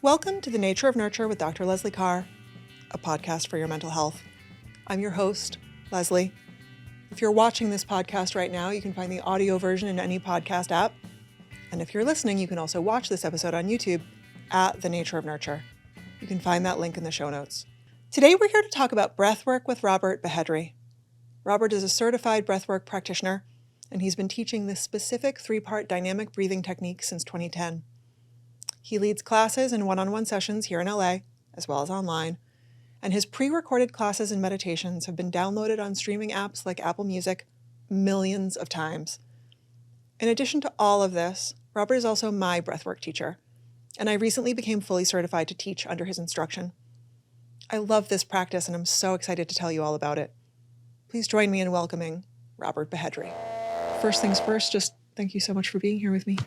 Welcome to The Nature of Nurture with Dr. Leslie Carr, a podcast for your mental health. I'm your host, Leslie. If you're watching this podcast right now, you can find the audio version in any podcast app. And if you're listening, you can also watch this episode on YouTube at The Nature of Nurture. You can find that link in the show notes. Today, we're here to talk about breathwork with Robert Bahedry. Robert is a certified breathwork practitioner, and he's been teaching this specific three-part dynamic breathing technique since 2010. He leads classes and one-on-one sessions here in LA, as well as online, and his pre-recorded classes and meditations have been downloaded on streaming apps like Apple Music millions of times. In addition to all of this, Robert is also my breathwork teacher, and I recently became fully certified to teach under his instruction. I love this practice, and I'm so excited to tell you all about it. Please join me in welcoming Robert Bahedry. First things first, just thank you so much for being here with me.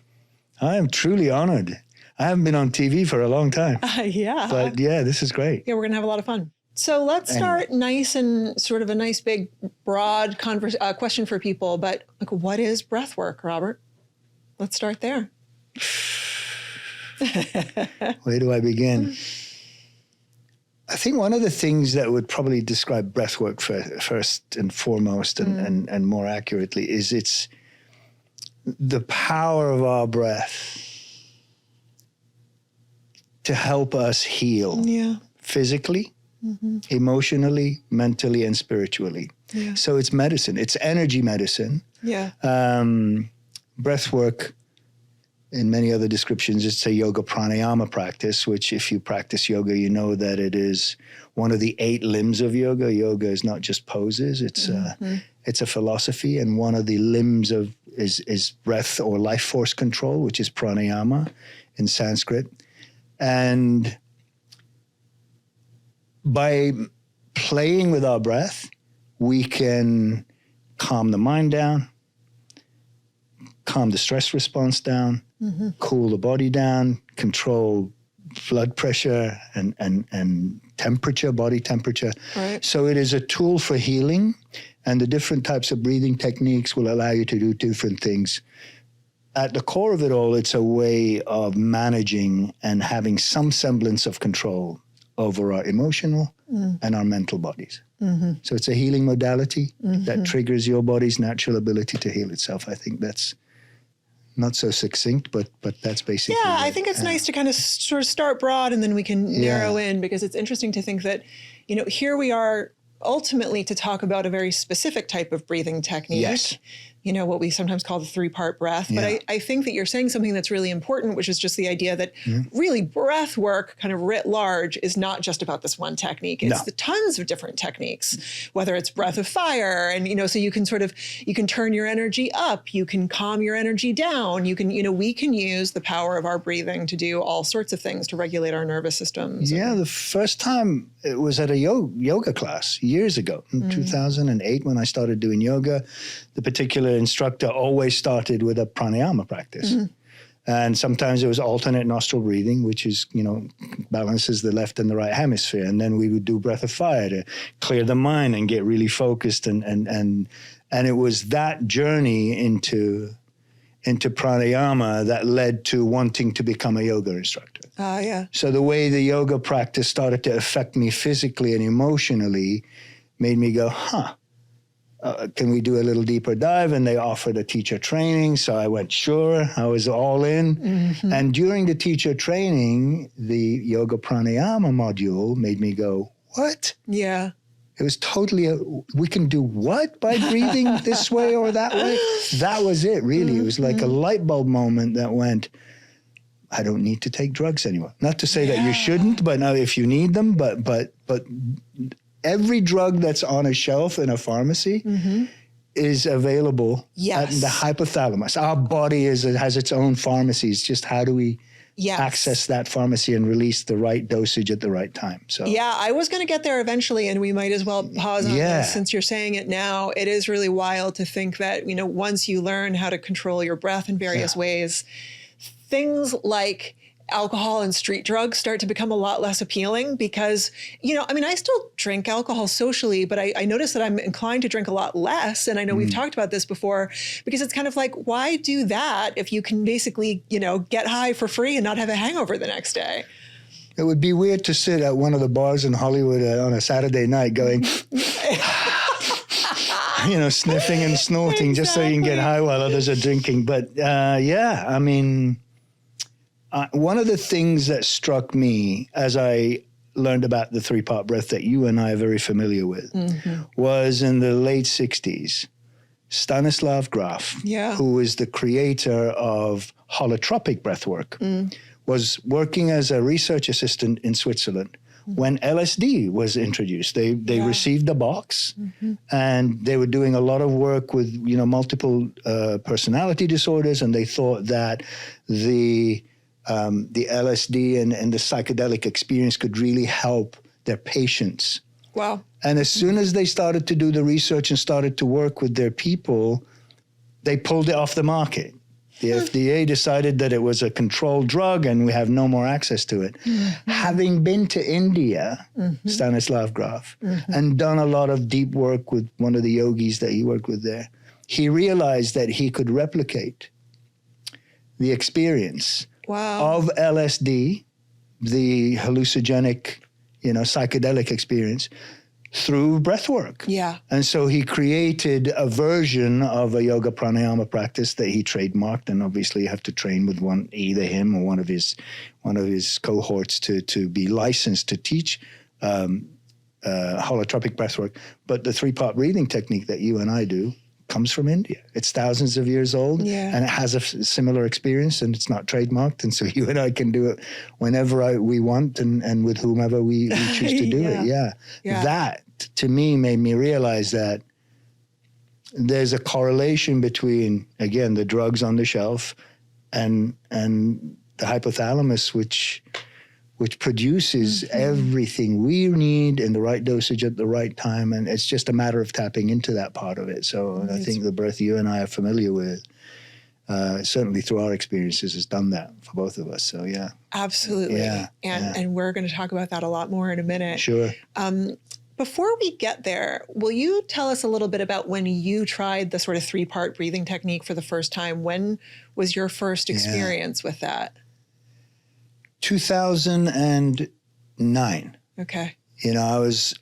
I am truly honored. I haven't been on TV for a long time. Yeah. But yeah, this is great. Yeah, we're going to have a lot of fun. So let's start nice and sort of a nice big broad question for people. But like, what is breath work, Robert? Let's start there. Where do I begin? I think one of the things that would probably describe breath work first and foremost and more accurately is it's the power of our breath to help us heal physically, emotionally, mentally, and spiritually. Yeah. So it's medicine. It's energy medicine. Yeah. Breath work, in many other descriptions, it's a yoga pranayama practice, which if you practice yoga, you know that it is one of the 8 limbs of yoga. Yoga is not just poses. It's a philosophy. And one of the limbs is breath or life force control, which is pranayama in Sanskrit. And by playing with our breath, we can calm the mind down, calm the stress response down, cool the body down, control blood pressure and temperature, body temperature. Right. So it is a tool for healing, and the different types of breathing techniques will allow you to do different things. At the core of it all, it's a way of managing and having some semblance of control over our emotional and our mental bodies. So it's a healing modality that triggers your body's natural ability to heal itself. I think that's not so succinct, but that's basically Yeah, I think it's nice to kind of sort of start broad and then we can narrow in, because it's interesting to think that, you know, here we are ultimately to talk about a very specific type of breathing technique. Yes. You know, what we sometimes call the 3-part breath. But I think that you're saying something that's really important, which is just the idea that really breath work kind of writ large is not just about this one technique. It's the tons of different techniques, whether it's breath of fire. And, you know, so you can turn your energy up, you can calm your energy down. You can, you know, we can use the power of our breathing to do all sorts of things to regulate our nervous systems. Yeah, the first time it was at a yoga class years ago, in 2008, when I started doing yoga. The particular instructor always started with a pranayama practice. And sometimes it was alternate nostril breathing, which is, you know, balances the left and the right hemisphere. And then we would do breath of fire to clear the mind and get really focused. And it was that journey into pranayama that led to wanting to become a yoga instructor. So the way the yoga practice started to affect me physically and emotionally made me go, can we do a little deeper dive? And they offered a teacher training. So I went, sure. I was all in. And during the teacher training, the yoga pranayama module made me go, what? Yeah. It was totally, we can do what by breathing this way or that way? That was it, really. It was like a light bulb moment that went, I don't need to take drugs anymore. Not to say that you shouldn't, but now if you need them, but every drug that's on a shelf in a pharmacy is available at the hypothalamus. Our body has its own pharmacies. Just how do we access that pharmacy and release the right dosage at the right time? So I was going to get there eventually, and we might as well pause on this since you're saying it now. It is really wild to think that, you know, once you learn how to control your breath in various ways, things like alcohol and street drugs start to become a lot less appealing because, you know, I mean, I still drink alcohol socially, but I notice that I'm inclined to drink a lot less. And I know we've talked about this before, because it's kind of like, why do that if you can basically, you know, get high for free and not have a hangover the next day? It would be weird to sit at one of the bars in Hollywood on a Saturday night going, sniffing and snorting just so you can get high while others are drinking. But I mean, one of the things that struck me as I learned about the three-part breath that you and I are very familiar with was in the late 60s. Stanislav Graf, who is the creator of holotropic breathwork, was working as a research assistant in Switzerland when LSD was introduced. They received a box and they were doing a lot of work with, multiple personality disorders, and they thought that the LSD and the psychedelic experience could really help their patients. Wow. And as soon as they started to do the research and started to work with their people, they pulled it off the market. The FDA decided that it was a controlled drug and we have no more access to it. Having been to India, Stanislav Graf, and done a lot of deep work with one of the yogis that he worked with there, he realized that he could replicate the experience of LSD, the hallucinogenic, psychedelic experience, through breath work. Yeah. And so he created a version of a yoga pranayama practice that he trademarked, and obviously you have to train with either him or one of his cohorts to be licensed to teach holotropic breath work. But the three-part breathing technique that you and I do comes from India. It's thousands of years old, and it has a similar experience, and it's not trademarked. And so you and I can do it whenever we want and with whomever we choose to do it. That, to me, made me realize that there's a correlation between, again, the drugs on the shelf and the hypothalamus, which produces everything we need in the right dosage at the right time. And it's just a matter of tapping into that part of it. So I think the breath you and I are familiar with, certainly through our experiences, has done that for both of us. So, yeah. Absolutely. And we're going to talk about that a lot more in a minute. Sure. Before we get there, will you tell us a little bit about when you tried the sort of three-part breathing technique for the first time? When was your first experience with that? 2009. Okay. I was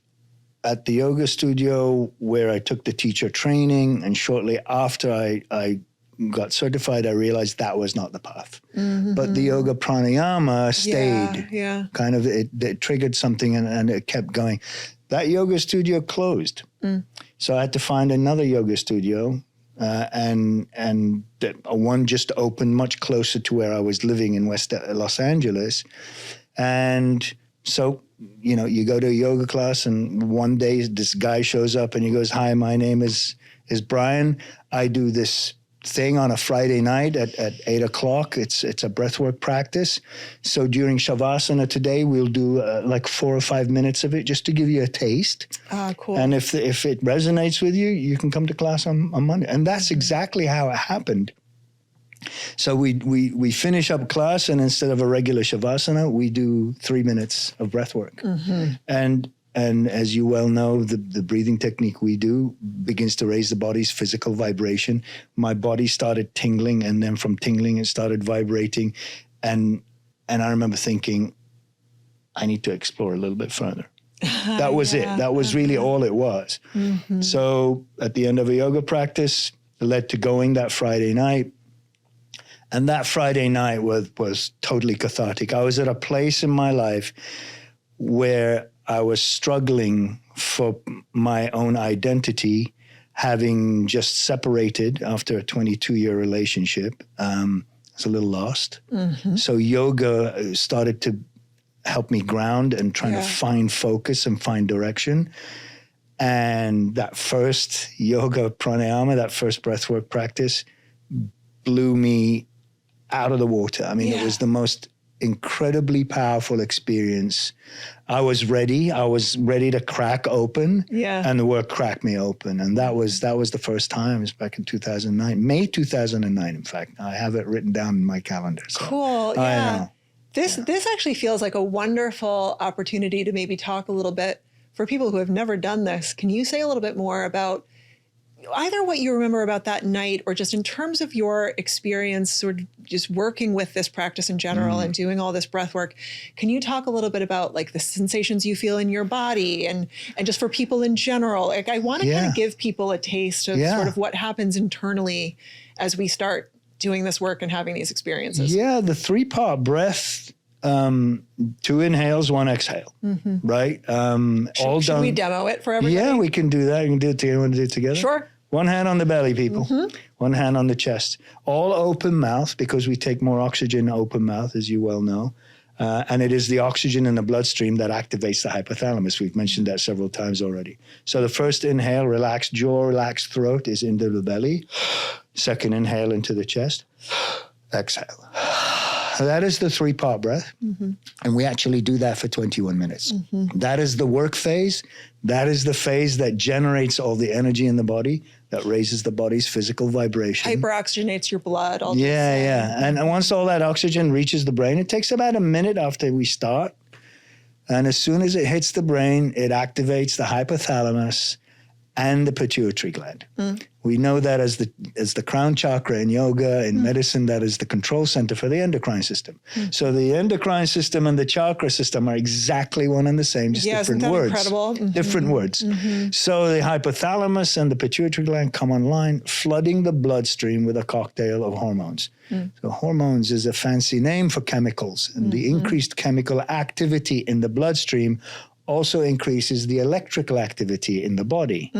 at the yoga studio where I took the teacher training, and shortly after I got certified, I realized that was not the path. But the yoga pranayama stayed. Kind of, it triggered something and it kept going. That yoga studio closed. So I had to find another yoga studio. And one just opened much closer to where I was living in West Los Angeles. And so, you go to a yoga class, and one day this guy shows up and he goes, "Hi, my name is Brian. I do this thing on a Friday night at 8 o'clock. It's a breathwork practice. So during Shavasana today, we'll do like 4 or 5 minutes of it just to give you a taste. Cool. And if it resonates with you, you can come to class on Monday." And that's exactly how it happened. So we finish up class, and instead of a regular Shavasana, we do 3 minutes of breathwork. And as you well know, the breathing technique we do begins to raise the body's physical vibration. My body started tingling, and then from tingling, it started vibrating. And I remember thinking, I need to explore a little bit further. That was it. That was really all it was. So at the end of a yoga practice, it led to going that Friday night. And that Friday night was totally cathartic. I was at a place in my life where I was struggling for my own identity, having just separated after a 22-year relationship. I was a little lost. So yoga started to help me ground and trying to find focus and find direction. And that first yoga pranayama, that first breathwork practice, blew me out of the water. I mean, it was the most incredibly powerful experience. I was ready to crack open, and the work cracked me open. And that was the first time. It was back in 2009, May 2009. In fact, I have it written down in my calendar. So cool. I know. This actually feels like a wonderful opportunity to maybe talk a little bit for people who have never done this. Can you say a little bit more about either what you remember about that night or just in terms of your experience sort of just working with this practice in general and doing all this breath work, can you talk a little bit about like the sensations you feel in your body and just for people in general? Like I want to kind of give people a taste of sort of what happens internally as we start doing this work and having these experiences. Yeah, the 3-part breath, 2 inhales, 1 exhale, right? Should we demo it for everybody? Yeah, we can do that. We can do it together. Want to do it together? Sure. 1 hand on the belly, people. 1 hand on the chest. All open mouth, because we take more oxygen in open mouth, as you well know. And it is the oxygen in the bloodstream that activates the hypothalamus. We've mentioned that several times already. So the first inhale, relaxed jaw, relaxed throat, is into the belly. Second inhale into the chest. Exhale. That is the 3-part breath. And we actually do that for 21 minutes. That is the work phase. That is the phase that generates all the energy in the body, that raises the body's physical vibration. Hyperoxygenates your blood. Yeah. And once all that oxygen reaches the brain, it takes about a minute after we start. And as soon as it hits the brain, it activates the hypothalamus and the pituitary gland. We know that as the crown chakra in yoga, in medicine, that is the control center for the endocrine system. So the endocrine system and the chakra system are exactly one and the same, just different words. Incredible? Different words. So the hypothalamus and the pituitary gland come online, flooding the bloodstream with a cocktail of hormones. So hormones is a fancy name for chemicals, and the increased chemical activity in the bloodstream also increases the electrical activity in the body.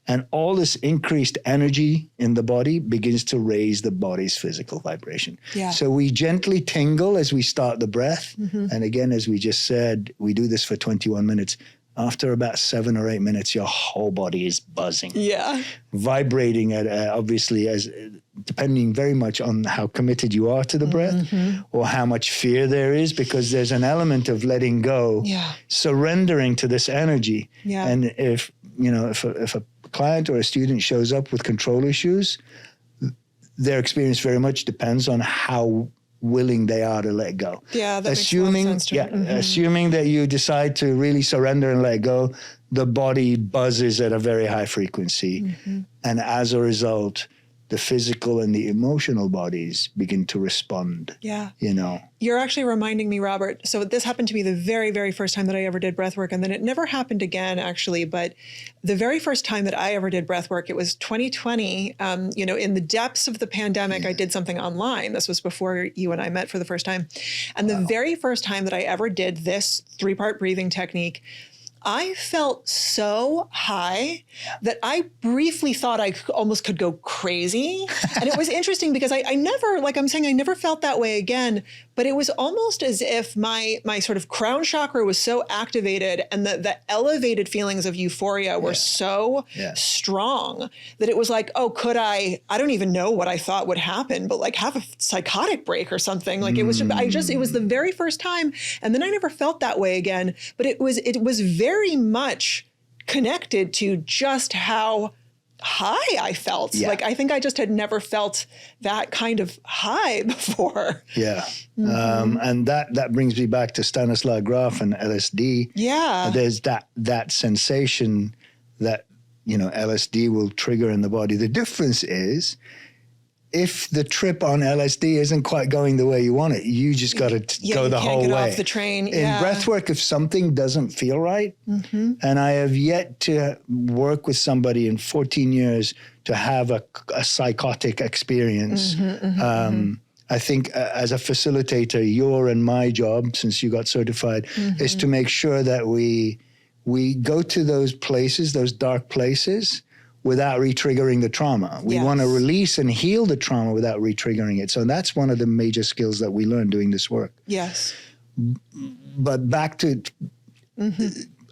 And all this increased energy in the body begins to raise the body's physical vibration. So we gently tingle as we start the breath. And again, as we just said, we do this for 21 minutes. After about 7 or 8 minutes, your whole body is buzzing. Vibrating at obviously, as depending very much on how committed you are to the breath or how much fear there is, because there's an element of letting go, surrendering to this energy. And if a client or a student shows up with control issues, their experience very much depends on how willing they are to let go. That makes a lot of sense to me. Assuming that you decide to really surrender and let go, the body buzzes at a very high frequency. And as a result, the physical and the emotional bodies begin to respond. You're actually reminding me, Robert. So this happened to me the very, very first time that I ever did breath work. And then it never happened again, actually. But the very first time that I ever did breath work, it was 2020. In the depths of the pandemic, I did something online. This was before you and I met for the first time. And the very first time that I ever did this 3-part breathing technique, I felt so high that I briefly thought I almost could go crazy. And it was interesting because I never, like I'm saying, I never felt that way again. But it was almost as if my sort of crown chakra was so activated and the elevated feelings of euphoria were so strong that it was like, oh, could I don't even know what I thought would happen, but like have a psychotic break or something. Like it was it was the very first time. And then I never felt that way again. But it was very much connected to just how high I felt. Like I think I just had never felt that kind of high before. And that brings me back to Stanislav Grof and LSD. There's that sensation that LSD will trigger in the body. The difference is, if the trip on LSD isn't quite going the way you want it, you just got to go the whole way. You can't get off the train. In breathwork, if something doesn't feel right, and I have yet to work with somebody in 14 years to have a psychotic experience. I think as a facilitator, your and my job, since you got certified, is to make sure that we go to those places, those dark places, without re-triggering the trauma. We want to release and heal the trauma without re-triggering it. So that's one of the major skills that we learn doing this work. But back to,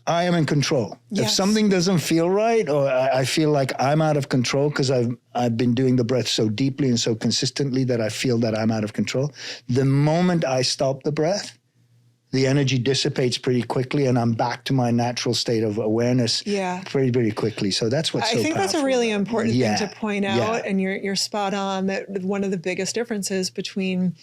I am in control. If something doesn't feel right, or I feel like I'm out of control because I've been doing the breath so deeply and so consistently that I feel that I'm out of control, the moment I stop the breath, the energy dissipates pretty quickly, and I'm back to my natural state of awareness pretty, pretty quickly. So that's what's so powerful. I think that's a really important thing to point out, Yeah. and you're spot on that one of the biggest differences between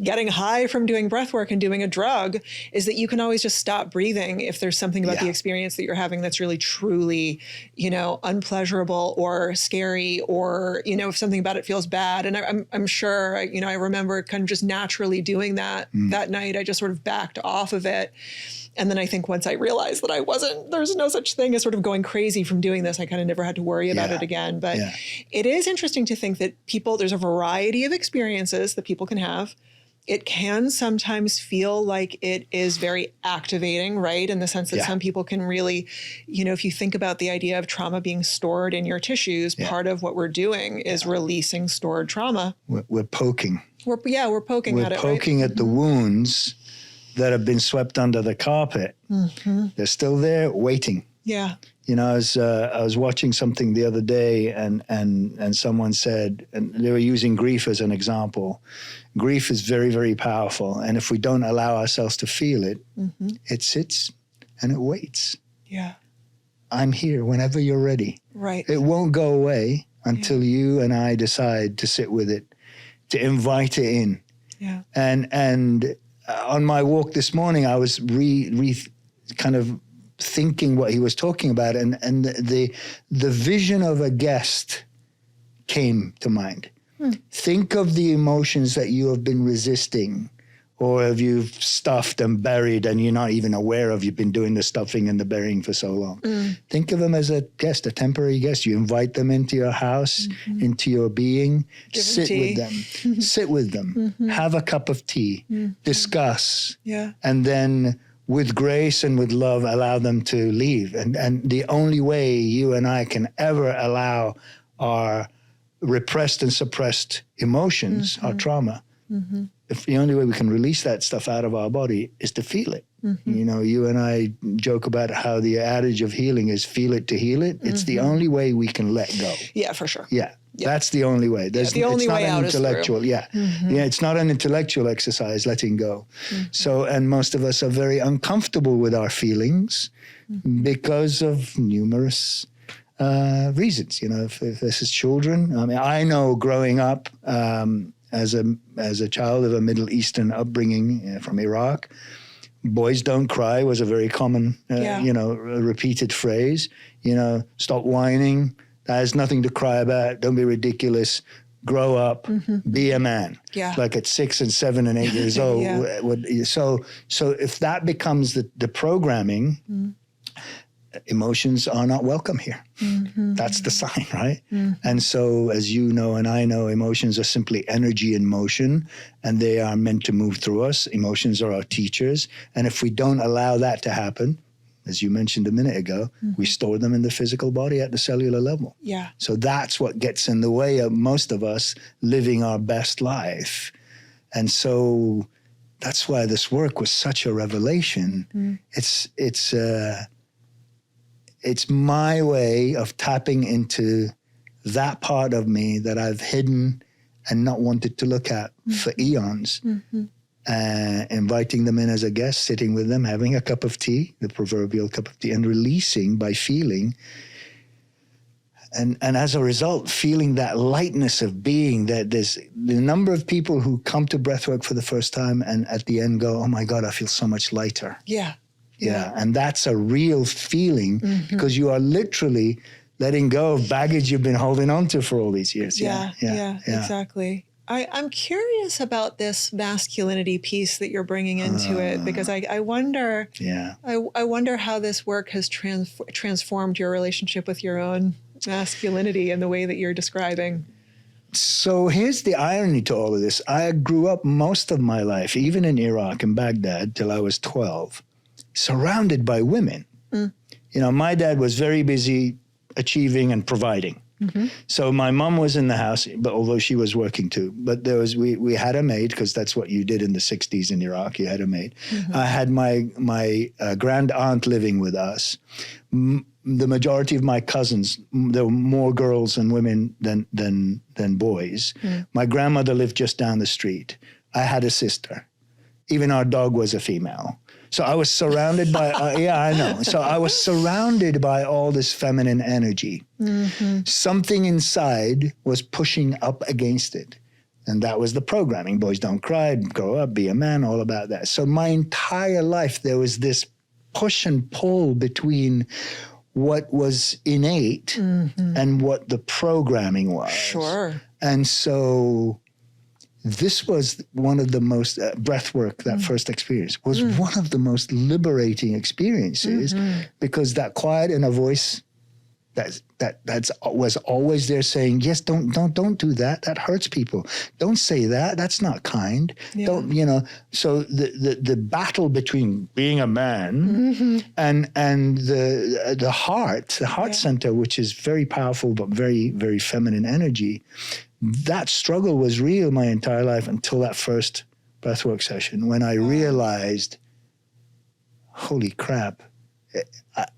getting high from doing breath work and doing a drug is that you can always just stop breathing if there's something about the experience that you're having that's really, truly, unpleasurable or scary, or, if something about it feels bad. And I'm sure, I remember kind of just naturally doing that that night. I just sort of backed off of it. And then I think once I realized that there's no such thing as sort of going crazy from doing this, I kind of never had to worry about it again. But it is interesting to think that there's a variety of experiences that people can have. It can sometimes feel like it is very activating, right? In the sense that some people can really, if you think about the idea of trauma being stored in your tissues, part of what we're doing is releasing stored trauma. We're poking. We're poking at it. We're poking at the wounds that have been swept under the carpet. They're still there waiting. Yeah. I was watching something the other day, and someone said, and they were using grief as an example. Grief is very, very powerful. And if we don't allow ourselves to feel it, it sits and it waits. Yeah. I'm here whenever you're ready. Right. It won't go away until you and I decide to sit with it, to invite it in. Yeah. And on my walk this morning, I was kind of thinking what he was talking about, and the vision of a guest came to mind. Think of the emotions that you have been resisting, or have you stuffed and buried and you're not even aware of. You've been doing the stuffing and the burying for so long. Think of them as a guest, a temporary guest. You invite them into your house, into your being. Sit with them. Sit with them. Have a cup of tea. Discuss. Yeah. And then with grace and with love, allow them to leave. And the only way you and I can ever allow our repressed and suppressed emotions, our trauma, if the only way we can release that stuff out of our body is to feel it. You and I joke about how the adage of healing is feel it to heal it. It's the only way we can let go. Yeah, for sure. Yeah. That's the only way. The only way out is through. Yeah, it's not an intellectual exercise, letting go. So, and most of us are very uncomfortable with our feelings because of numerous reasons. If this is children, I mean, I know growing up as a child of a Middle Eastern upbringing from Iraq, boys don't cry was a very common, repeated phrase. Stop whining. There's nothing to cry about. Don't be ridiculous. Grow up. Be a man. Yeah. Like at 6 and 7 and 8 years old. So if that becomes the programming, emotions are not welcome here. That's the sign, right? And so, as you know and I know, emotions are simply energy in motion, and they are meant to move through us. Emotions are our teachers. And if we don't allow that to happen, as you mentioned a minute ago, we store them in the physical body at the cellular level. Yeah. So that's what gets in the way of most of us living our best life. And so that's why this work was such a revelation. It's my way of tapping into that part of me that I've hidden and not wanted to look at for eons. Inviting them in as a guest, sitting with them, having a cup of tea, the proverbial cup of tea, and releasing by feeling. And as a result, feeling that lightness of being, that there's the number of people who come to breathwork for the first time and at the end go, oh my God, I feel so much lighter. Yeah. And that's a real feeling because you are literally letting go of baggage you've been holding on to for all these years. Yeah, exactly. I'm curious about this masculinity piece that you're bringing into it, because I wonder, I wonder how this work has transformed your relationship with your own masculinity in the way that you're describing. So here's the irony to all of this. I grew up most of my life, even in Iraq and Baghdad, till I was 12, surrounded by women. My dad was very busy achieving and providing. So my mom was in the house, but although she was working too, but we had a maid, because that's what you did in the 60s in Iraq. You had a maid. I had my grand aunt living with us. The majority of my cousins, there were more girls and women than boys. My grandmother lived just down the street. I had a sister. Even our dog was a female. So I was surrounded by, I know. So I was surrounded by all this feminine energy. Mm-hmm. Something inside was pushing up against it. And that was the programming. Boys don't cry, grow up, be a man, all about that. So my entire life, there was this push and pull between what was innate and what the programming was. Sure. And so this was one of the most, breathwork, that first experience, was one of the most liberating experiences because that quiet inner voice that was always there saying, yes, don't do that. That hurts people. Don't say that. That's not kind. Yeah. Don't, you know. So the battle between being a man and the heart center, which is very powerful but very, very feminine energy, that struggle was real my entire life until that first breathwork session when I realized, holy crap,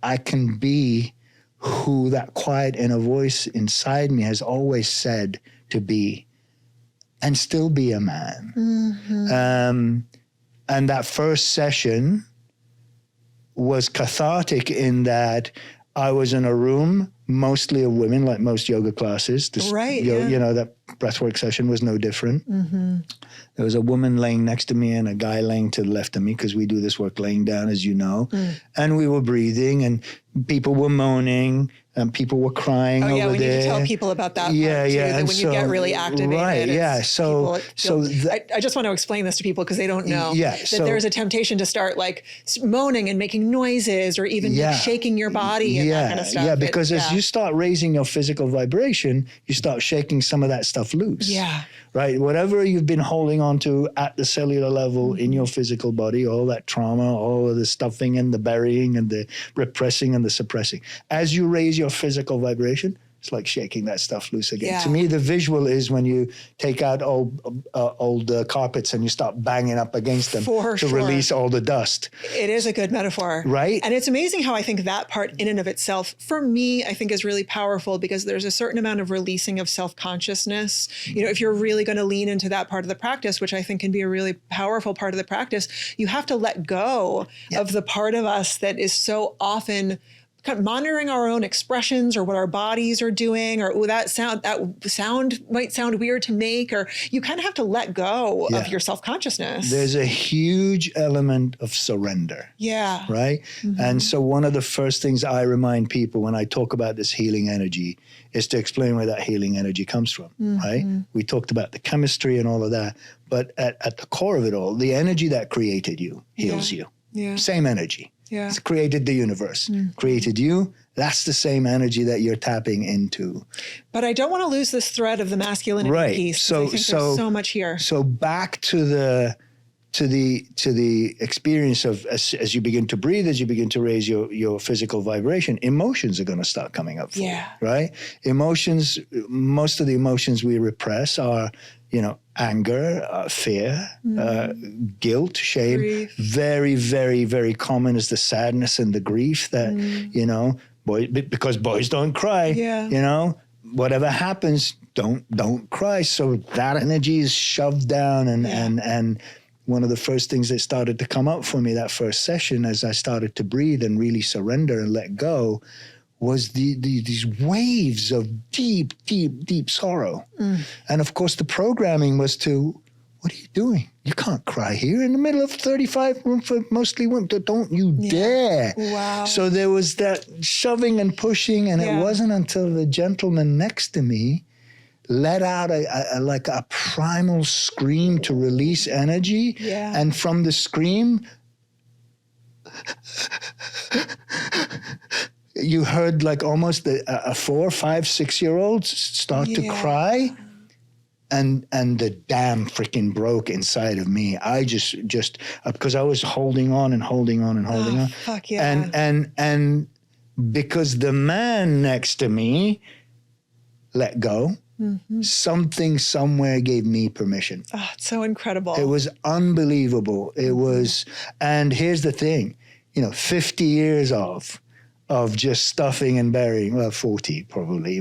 I can be who that quiet inner voice inside me has always said to be and still be a man. And that first session was cathartic in that I was in a room mostly of women, like most yoga classes. You know, that breathwork session was no different. There was a woman laying next to me and a guy laying to the left of me because we do this work laying down, as you know. And we were breathing and people were moaning and people were crying over there. We need to tell people about that part too, that when you get really activated. Right, yeah. I just want to explain this to people because they don't know that there's a temptation to start like moaning and making noises or even shaking your body and that kind of stuff. Yeah, because as you start raising your physical vibration, you start shaking some of that stuff loose. Yeah. Right? Whatever you've been holding on to at the cellular level in your physical body, all that trauma, all of the stuffing and the burying and the repressing and the suppressing. As you raise your physical vibration, it's like shaking that stuff loose again. Yeah. To me, the visual is when you take out old carpets and you start banging up against them to release all the dust. It is a good metaphor. Right? And it's amazing how I think that part in and of itself, for me, I think is really powerful because there's a certain amount of releasing of self-consciousness. You know, if you're really going to lean into that part of the practice, which I think can be a really powerful part of the practice, you have to let go of the part of us that is so often kind of monitoring our own expressions or what our bodies are doing, or that sound might sound weird to make, or you kind of have to let go of your self-consciousness. There's a huge element of surrender. Yeah. Right? And so one of the first things I remind people when I talk about this healing energy is to explain where that healing energy comes from, right? We talked about the chemistry and all of that, but at the core of it all, the energy that created you heals you. Yeah. Same energy. Yeah. It's created the universe, created you. That's the same energy that you're tapping into. But I don't want to lose this thread of the masculinity piece. So I think there's so much here. So back to the experience of as you begin to breathe, as you begin to raise your physical vibration, emotions are going to start coming up for you, right? Emotions, most of the emotions we repress are, anger, fear, guilt, shame. Grief. Very, very, very common is the sadness and the grief that, because boys don't cry, whatever happens, don't cry. So that energy is shoved down and one of the first things that started to come up for me that first session as I started to breathe and really surrender and let go was these waves of deep, deep, deep sorrow. And of course, the programming was to, what are you doing? You can't cry here in the middle of 35 room for mostly women. Don't you dare. Wow. So there was that shoving and pushing, and it wasn't until the gentleman next to me let out a primal scream to release energy. Yeah. And from the scream, you heard like almost a 4, 5, 6-year-old start to cry, and the dam freaking broke inside of me. I just because I was holding on and holding on and holding on. Fuck yeah. And because the man next to me let go, something somewhere gave me permission. Oh, it's so incredible. It was unbelievable. It was, and here's the thing, 50 years of just stuffing and burying, well, 40 probably,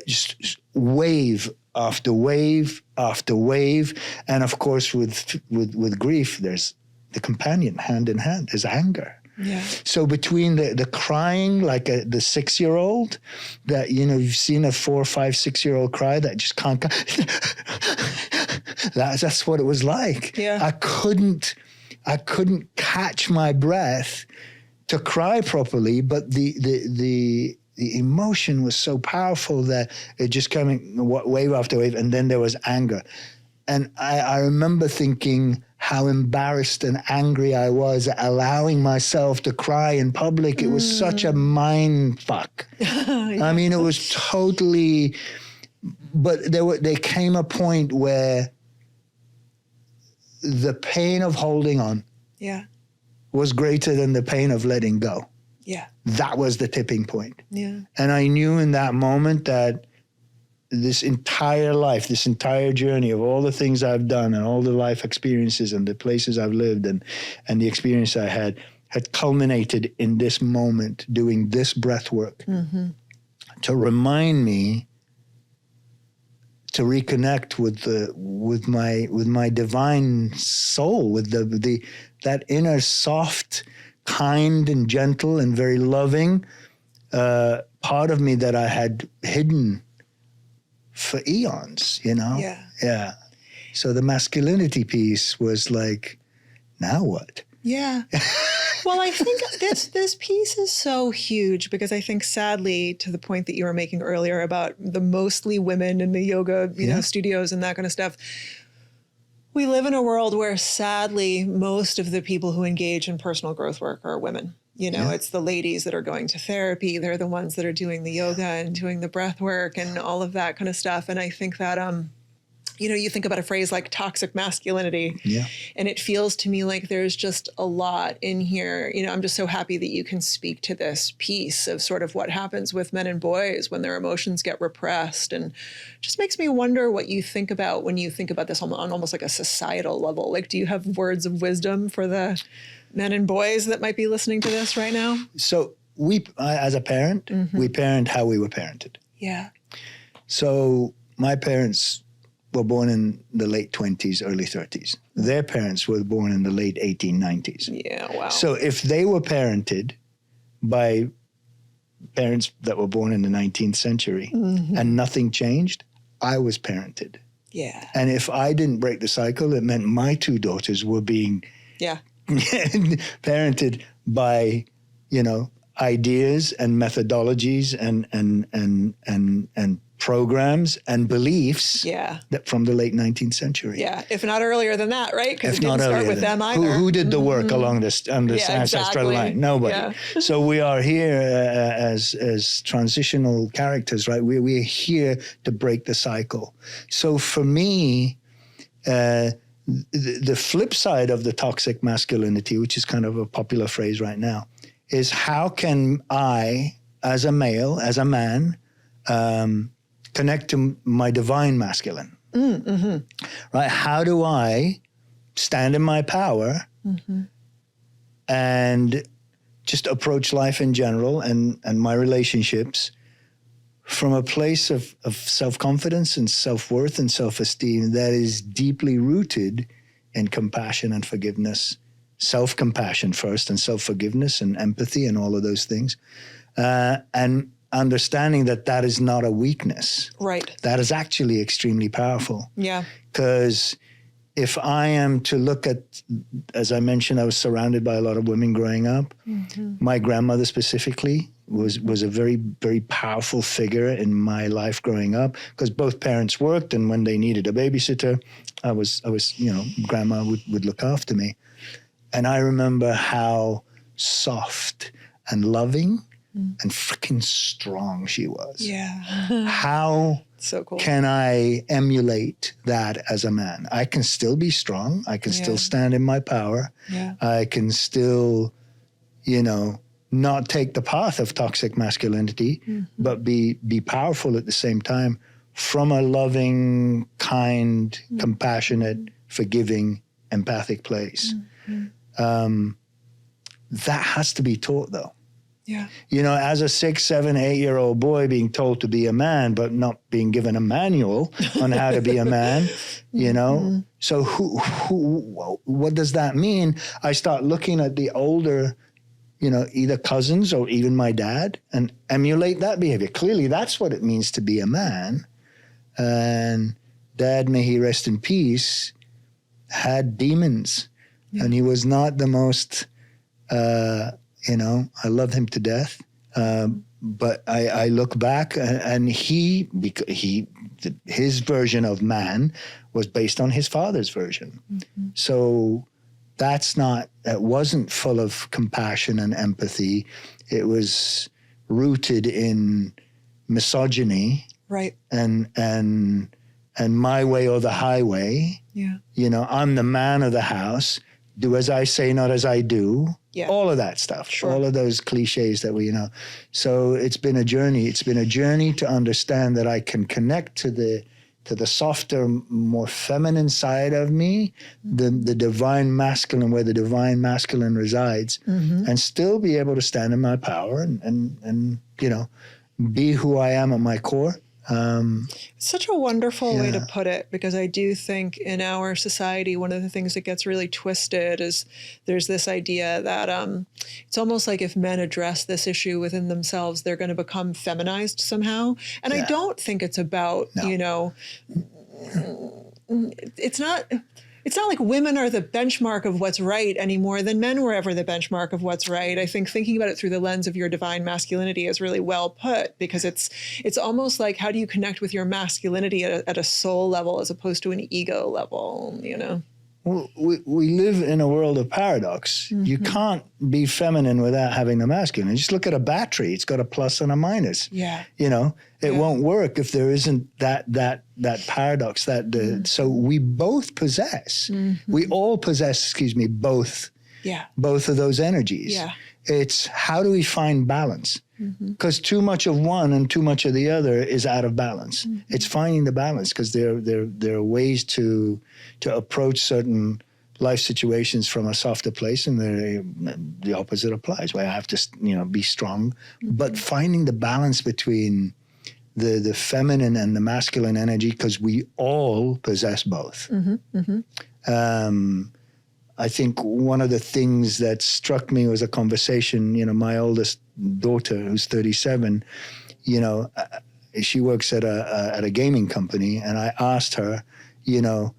just wave after wave after wave. And of course, with grief, there's the companion hand in hand is anger. Yeah. So between the crying, like the 6-year-old that, you've seen a 4, 5, 6-year-old cry that just can't, that's what it was like. Yeah. I couldn't catch my breath to cry properly, but the emotion was so powerful that it just came wave after wave, and then there was anger. And I remember thinking how embarrassed and angry I was at allowing myself to cry in public. It was such a mind fuck. Yeah. I mean, it was totally, but there came a point where the pain of holding on was greater than the pain of letting go. Yeah. That was the tipping point. Yeah. And I knew in that moment that this entire life, this entire journey of all the things I've done and all the life experiences and the places I've lived and the experience I had culminated in this moment doing this breath work to remind me to reconnect with my divine soul, with that inner soft, kind and gentle and very loving part of me that I had hidden for eons, Yeah. Yeah. So the masculinity piece was like, now what? Yeah. Well, I think this piece is so huge because I think, sadly, to the point that you were making earlier about the mostly women in the yoga, studios and that kind of stuff, we live in a world where, sadly, most of the people who engage in personal growth work are women. It's the ladies that are going to therapy. They're the ones that are doing the yoga and doing the breath work and all of that kind of stuff. And I think that, you think about a phrase like toxic masculinity, and it feels to me like there's just a lot in here. I'm just so happy that you can speak to this piece of sort of what happens with men and boys when their emotions get repressed, and just makes me wonder what you think about when you think about this on almost like a societal level. Like, do you have words of wisdom for the men and boys that might be listening to this right now? So as a parent, we parent how we were parented. Yeah. So my parents were born in the late 20s, early 30s. Their parents were born in the late 1890s. Yeah, wow. So if they were parented by parents that were born in the 19th century and nothing changed, I was parented. Yeah. And if I didn't break the cycle, it meant my 2 daughters were being parented by, ideas and methodologies and programs and beliefs that from the late 19th century. Yeah, if not earlier than that, right? Because it didn't not start with them either. Who did the work along this ancestral line? Nobody. Yeah. So we are here as transitional characters, right? We're here to break the cycle. So for me, the flip side of the toxic masculinity, which is kind of a popular phrase right now, is how can I, as a male, as a man, connect to my divine masculine? Right? How do I stand in my power and just approach life in general and my relationships from a place of self-confidence and self-worth and self-esteem that is deeply rooted in compassion and forgiveness, self-compassion first and self-forgiveness and empathy and all of those things. And understanding that is not a weakness. Right. That is actually extremely powerful. Yeah. Because if I am to look at, as I mentioned, I was surrounded by a lot of women growing up. My grandmother specifically was a very, very powerful figure in my life growing up because both parents worked, and when they needed a babysitter, I was grandma would look after me. And I remember how soft and loving and freaking strong she was. Yeah. How so cool. Can I emulate that as a man? I can still be strong. I can still stand in my power. Yeah. I can still, not take the path of toxic masculinity, but be powerful at the same time from a loving, kind, compassionate, forgiving, empathic place. That has to be taught, though. Yeah. You know, as a 6, 7, 8-year-old boy being told to be a man, but not being given a manual on how to be a man, you know? Mm-hmm. So what does that mean? I start looking at the older, you know, either cousins or even my dad and emulate that behavior. Clearly, that's what it means to be a man. And Dad, may he rest in peace, had demons. Yeah. And he was not the most, you know, I love him to death. But I look back and his version of man was based on his father's version. Mm-hmm. So that wasn't full of compassion and empathy. It was rooted in misogyny. Right. And my way or the highway. Yeah. You know, I'm the man of the house. Do as I say, not as I do. Yeah. All of that stuff. Sure. All of those cliches that we, you know. So it's been a journey. It's been a journey to understand that I can connect to the softer, more feminine side of me, the divine masculine, where the divine masculine resides, mm-hmm. and still be able to stand in my power and you know, be who I am at my core. Such a wonderful way to put it, because I do think in our society, one of the things that gets really twisted is there's this idea that it's almost like if men address this issue within themselves, they're going to become feminized somehow. And I don't think it's about, you know, it's not like women are the benchmark of what's right any more than men were ever the benchmark of what's right. I think thinking about it through the lens of your divine masculinity is really well put, because it's almost like, how do you connect with your masculinity at a soul level as opposed to an ego level, you know? Well, we live in a world of paradox. Mm-hmm. You can't be feminine without having the masculine. Just look at a battery. It's got a plus and a minus. Yeah. You know, it won't work if there isn't that paradox. So we both possess. Mm-hmm. We all possess, both. Yeah. Both of those energies. Yeah. It's how do we find balance? Because too much of one and too much of the other is out of balance. Mm-hmm. It's finding the balance, because there are ways to approach certain life situations from a softer place, and the opposite applies, where I have to, you know, be strong. Mm-hmm. But finding the balance between the feminine and the masculine energy, because we all possess both. Mm-hmm. Mm-hmm. I think one of the things that struck me was a conversation, you know, my oldest daughter, who's 37, you know, she works at a gaming company, and I asked her, you know,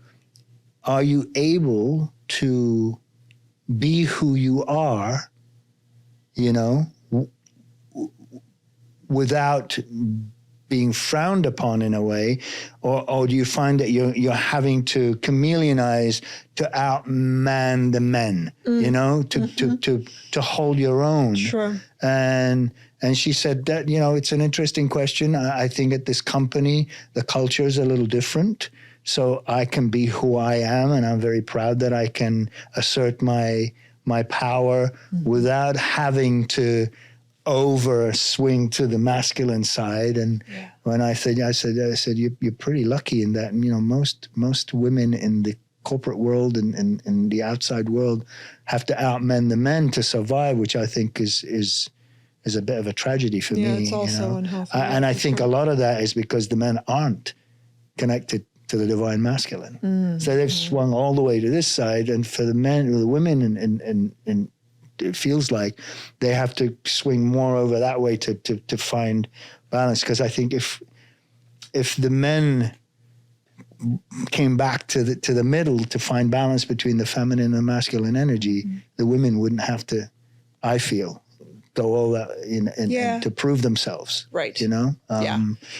are you able to be who you are, you know, without being frowned upon in a way, or do you find that you're having to chameleonize to outman the men, you know, to hold your own? Sure. And she said that, you know, it's an interesting question. I think at this company, the culture is a little different. So I can be who I am, and I'm very proud that I can assert my power without having to over swing to the masculine side. And when I said, you're pretty lucky in that, you know, most women in the corporate world and in the outside world have to outmen the men to survive, which I think is a bit of a tragedy for me. Yeah, it's also unhealthy. And I think a lot of that is because the men aren't connected to the divine masculine. Mm-hmm. So they've swung all the way to this side, and for the women and it feels like they have to swing more over that way to find balance. Because I think if the men came back to the middle to find balance between the feminine and masculine energy, the women wouldn't have to, I feel, go all that in to prove themselves. Right. You know?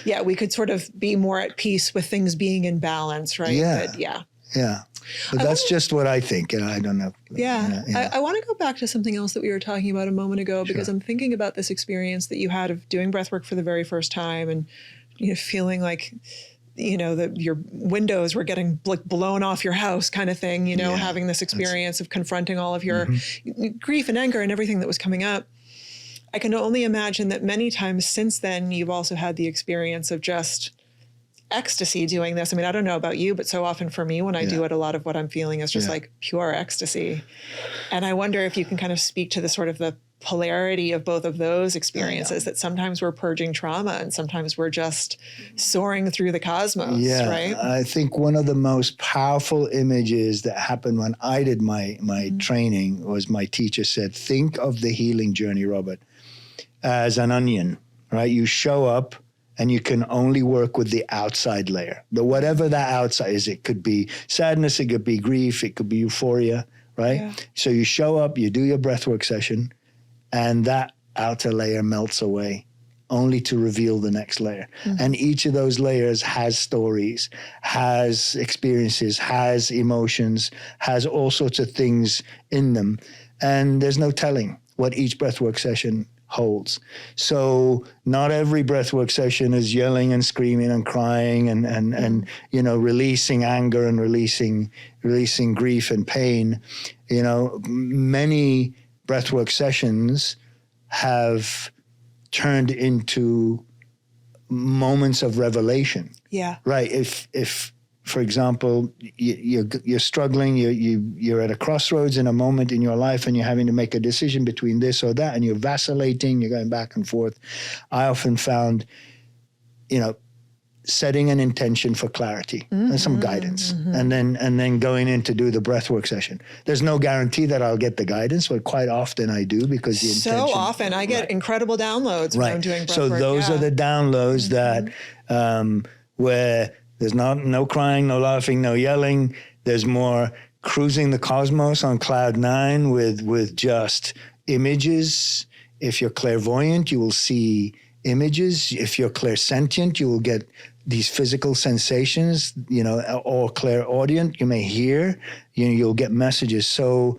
Yeah, we could sort of be more at peace with things being in balance, right? Yeah. But yeah. But that's just what I think, and I don't know. Yeah. I want to go back to something else that we were talking about a moment ago, because I'm thinking about this experience that you had of doing breathwork for the very first time, and, you know, feeling like, you know, that your windows were getting like blown off your house kind of thing, you know, having this experience of confronting all of your grief and anger and everything that was coming up. I can only imagine that many times since then, you've also had the experience of just ecstasy doing this. I mean, I don't know about you, but so often for me, when I do it, a lot of what I'm feeling is just like pure ecstasy. And I wonder if you can kind of speak to the sort of the polarity of both of those experiences, that sometimes we're purging trauma and sometimes we're just soaring through the cosmos, right? I think one of the most powerful images that happened when I did my training was my teacher said, think of the healing journey, Robert, as an onion, right? You show up and you can only work with the outside layer. Whatever that outside is, it could be sadness, it could be grief, it could be euphoria, right? Yeah. So you show up, you do your breathwork session, and that outer layer melts away, only to reveal the next layer. Mm-hmm. And each of those layers has stories, has experiences, has emotions, has all sorts of things in them. And there's no telling what each breathwork session holds. So not every breathwork session is yelling and screaming and crying and you know, releasing anger and releasing grief and pain. You know, many breathwork sessions have turned into moments of revelation. Yeah. Right. If for example, you're struggling, you're at a crossroads in a moment in your life and you're having to make a decision between this or that and you're vacillating, you're going back and forth. I often found, you know, setting an intention for clarity and some guidance and then going in to do the breathwork session. There's no guarantee that I'll get the guidance, but quite often I do because the intention. So often I get incredible downloads when I'm doing breathwork. So those are the downloads that where there's no crying, no laughing, no yelling. There's more cruising the cosmos on cloud 9 with just images. If you're clairvoyant, you will see images. If you're clairsentient, you will get these physical sensations, you know, or clairaudient, you may hear, you know, you'll get messages. So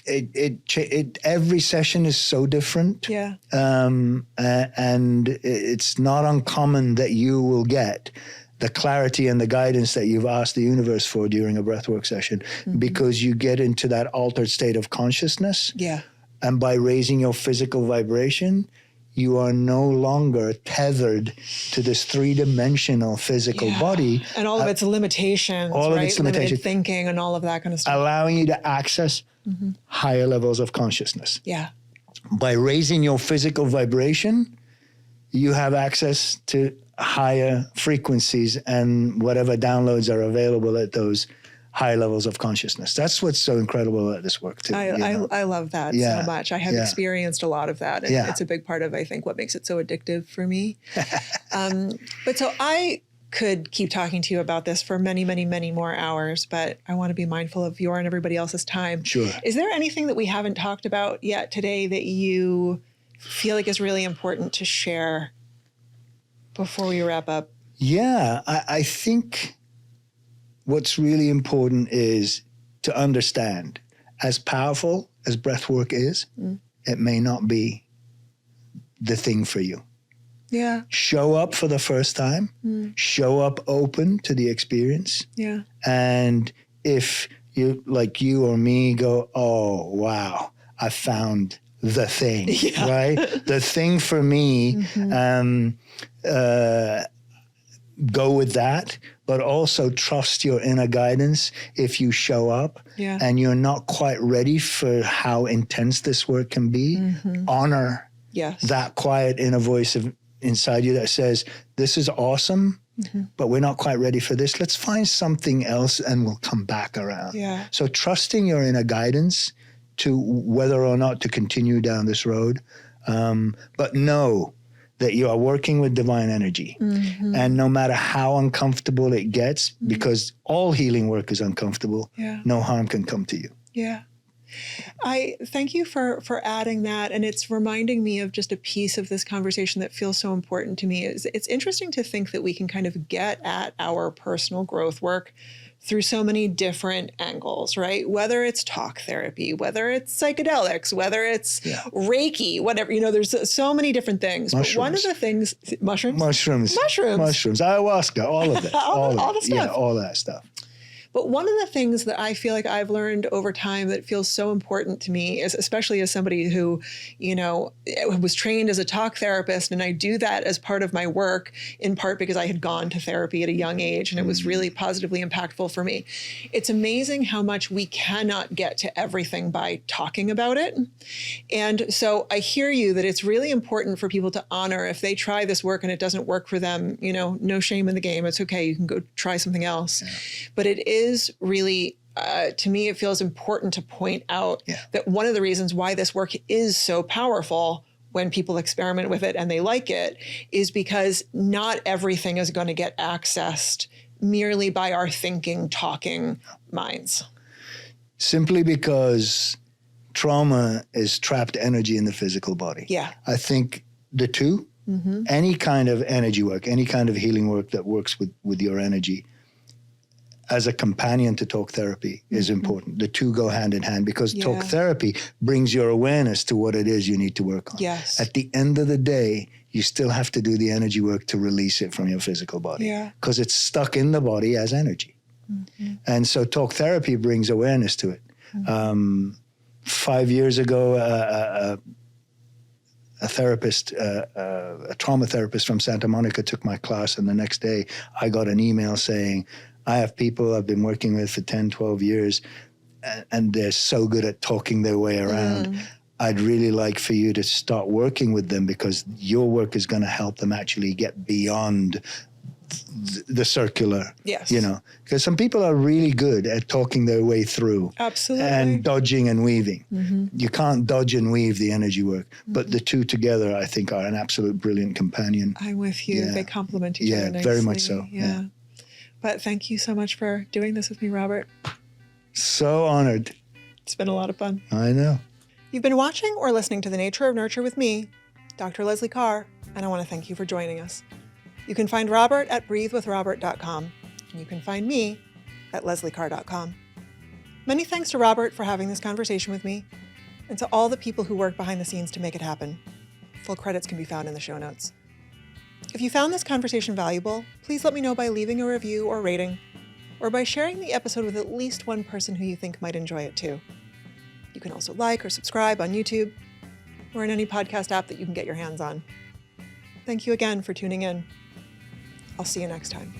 every session is so different. Yeah. And it's not uncommon that you will get the clarity and the guidance that you've asked the universe for during a breathwork session, because you get into that altered state of consciousness. Yeah. And by raising your physical vibration, you are no longer tethered to this three-dimensional physical body. And all of its limitations, all of its limitations. Limited thinking and all of that kind of stuff. Allowing you to access higher levels of consciousness. Yeah. By raising your physical vibration, you have access to higher frequencies and whatever downloads are available at those high levels of consciousness. That's what's so incredible about this work too. I love that so much. I have experienced a lot more. And it's a big part of, I think, what makes it so addictive for me. But so I could keep talking to you about this for many, many, many more hours, but I want to be mindful of your and everybody else's time. Sure. Is there anything that we haven't talked about yet today that you feel like is really important to share before we wrap up? Yeah, I think what's really important is to understand, as powerful as breathwork is, it may not be the thing for you. Yeah. Show up for the first time. Show up open to the experience. Yeah. And if you, like you or me, go, oh, wow, I found the thing, right? The thing for me, go with that, but also trust your inner guidance. If you show up and you're not quite ready for how intense this work can be, honor that quiet inner voice inside you that says, this is awesome, but we're not quite ready for this. Let's find something else and we'll come back around. Yeah. So trusting your inner guidance to whether or not to continue down this road, but know that you are working with divine energy. And no matter how uncomfortable it gets, because all healing work is uncomfortable, no harm can come to you. Yeah. I thank you for adding that. And it's reminding me of just a piece of this conversation that feels so important to me. It's interesting to think that we can kind of get at our personal growth work through so many different angles, right? Whether it's talk therapy, whether it's psychedelics, whether it's Reiki, whatever, you know, there's so many different things. Mushrooms. But one of the things, mushrooms, ayahuasca, all of it. all the stuff. Yeah, all that stuff. But one of the things that I feel like I've learned over time that feels so important to me is, especially as somebody who, was trained as a talk therapist, and I do that as part of my work, in part because I had gone to therapy at a young age and it was really positively impactful for me. It's amazing how much we cannot get to everything by talking about it. And so I hear you that it's really important for people to honor if they try this work and it doesn't work for them, no shame in the game. It's okay. You can go try something else. Yeah. But it is really, to me, it feels important to point out that one of the reasons why this work is so powerful when people experiment with it and they like it is because not everything is going to get accessed merely by our thinking, talking minds. Simply because trauma is trapped energy in the physical body. Yeah. I think the two, any kind of energy work, any kind of healing work that works with your energy as a companion to talk therapy is important. The two go hand in hand because talk therapy brings your awareness to what it is you need to work on. Yes. At the end of the day, you still have to do the energy work to release it from your physical body because it's stuck in the body as energy. And so talk therapy brings awareness to it. 5 years ago, a therapist, a trauma therapist from Santa Monica took my class, and the next day I got an email saying, I have people I've been working with for 10, 12 years, and they're so good at talking their way around. I'd really like for you to start working with them because your work is going to help them actually get beyond the circular, because some people are really good at talking their way through. Absolutely. And dodging and weaving. You can't dodge and weave the energy work, but the two together, I think, are an absolute brilliant companion. I'm with you. Yeah. They complement each other nicely. Very much so. Yeah. But thank you so much for doing this with me, Robert. So honored. It's been a lot of fun. I know. You've been watching or listening to The Nature of Nurture with me, Dr. Leslie Carr, and I want to thank you for joining us. You can find Robert at breathewithrobert.com, and you can find me at lesliecarr.com. Many thanks to Robert for having this conversation with me, and to all the people who work behind the scenes to make it happen. Full credits can be found in the show notes. If you found this conversation valuable, please let me know by leaving a review or rating, or by sharing the episode with at least one person who you think might enjoy it too. You can also like or subscribe on YouTube, or in any podcast app that you can get your hands on. Thank you again for tuning in. I'll see you next time.